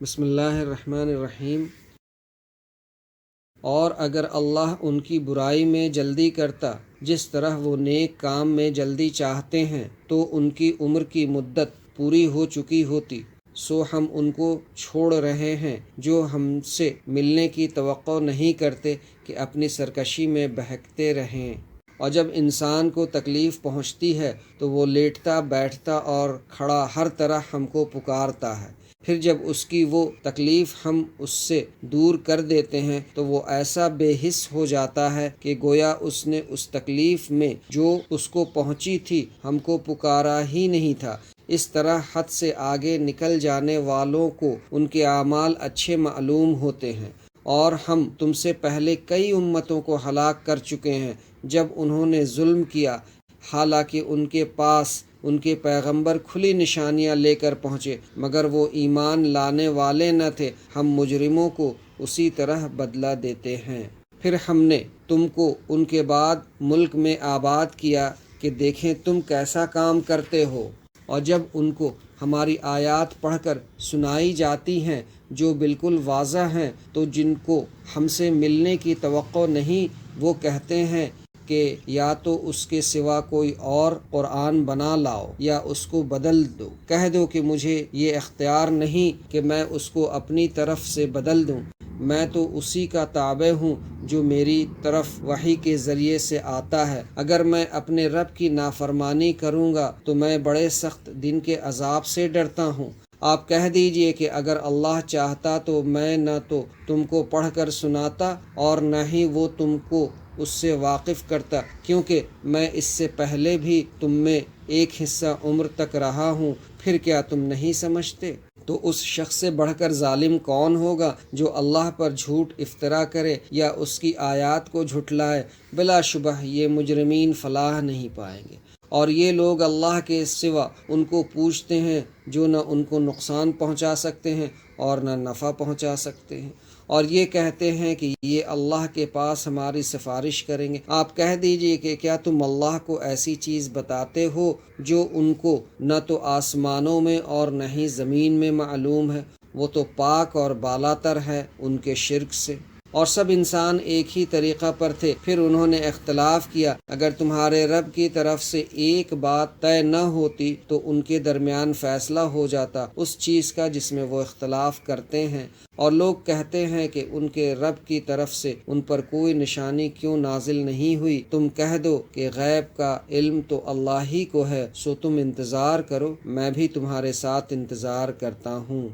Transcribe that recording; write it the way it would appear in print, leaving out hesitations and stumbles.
بسم اللہ الرحمن الرحیم۔ اور اگر اللہ ان کی برائی میں جلدی کرتا جس طرح وہ نیک کام میں جلدی چاہتے ہیں تو ان کی عمر کی مدت پوری ہو چکی ہوتی، سو ہم ان کو چھوڑ رہے ہیں جو ہم سے ملنے کی توقع نہیں کرتے کہ اپنی سرکشی میں بہکتے رہیں۔ اور جب انسان کو تکلیف پہنچتی ہے تو وہ لیٹتا بیٹھتا اور کھڑا ہر طرح ہم کو پکارتا ہے، پھر جب اس کی وہ تکلیف ہم اس سے دور کر دیتے ہیں تو وہ ایسا بے حس ہو جاتا ہے کہ گویا اس نے اس تکلیف میں جو اس کو پہنچی تھی ہم کو پکارا ہی نہیں تھا۔ اس طرح حد سے آگے نکل جانے والوں کو ان کے اعمال اچھے معلوم ہوتے ہیں، اور ہم تم سے پہلے کئی امتوں کو ہلاک کر چکے ہیں جب انہوں نے ظلم کیا، حالانکہ ان کے پاس ان کے پیغمبر کھلی نشانیاں لے کر پہنچے مگر وہ ایمان لانے والے نہ تھے۔ ہم مجرموں کو اسی طرح بدلہ دیتے ہیں۔ پھر ہم نے تم کو ان کے بعد ملک میں آباد کیا کہ دیکھیں تم کیسا کام کرتے ہو، اور جب ان کو ہماری آیات پڑھ کر سنائی جاتی ہیں جو بالکل واضح ہیں تو جن کو ہم سے ملنے کی توقع نہیں وہ کہتے ہیں کہ یا تو اس کے سوا کوئی اور قرآن بنا لاؤ یا اس کو بدل دو۔ کہہ دو کہ مجھے یہ اختیار نہیں کہ میں اس کو اپنی طرف سے بدل دوں، میں تو اسی کا تابع ہوں جو میری طرف وحی کے ذریعے سے آتا ہے۔ اگر میں اپنے رب کی نافرمانی کروں گا تو میں بڑے سخت دن کے عذاب سے ڈرتا ہوں۔ آپ کہہ دیجئے کہ اگر اللہ چاہتا تو میں نہ تو تم کو پڑھ کر سناتا اور نہ ہی وہ تم کو اس سے واقف کرتا، کیونکہ میں اس سے پہلے بھی تم میں ایک حصہ عمر تک رہا ہوں، پھر کیا تم نہیں سمجھتے؟ تو اس شخص سے بڑھ کر ظالم کون ہوگا جو اللہ پر جھوٹ افطرا کرے یا اس کی آیات کو جھٹلائے؟ بلا شبہ یہ مجرمین فلاح نہیں پائیں گے۔ اور یہ لوگ اللہ کے سوا ان کو پوچھتے ہیں جو نہ ان کو نقصان پہنچا سکتے ہیں اور نہ نفع پہنچا سکتے ہیں، اور یہ کہتے ہیں کہ یہ اللہ کے پاس ہماری سفارش کریں گے۔ آپ کہہ دیجئے کہ کیا تم اللہ کو ایسی چیز بتاتے ہو جو ان کو نہ تو آسمانوں میں اور نہ ہی زمین میں معلوم ہے؟ وہ تو پاک اور بالاتر ہے ان کے شرک سے۔ اور سب انسان ایک ہی طریقہ پر تھے، پھر انہوں نے اختلاف کیا۔ اگر تمہارے رب کی طرف سے ایک بات طے نہ ہوتی تو ان کے درمیان فیصلہ ہو جاتا اس چیز کا جس میں وہ اختلاف کرتے ہیں۔ اور لوگ کہتے ہیں کہ ان کے رب کی طرف سے ان پر کوئی نشانی کیوں نازل نہیں ہوئی؟ تم کہہ دو کہ غیب کا علم تو اللہ ہی کو ہے، سو تم انتظار کرو، میں بھی تمہارے ساتھ انتظار کرتا ہوں۔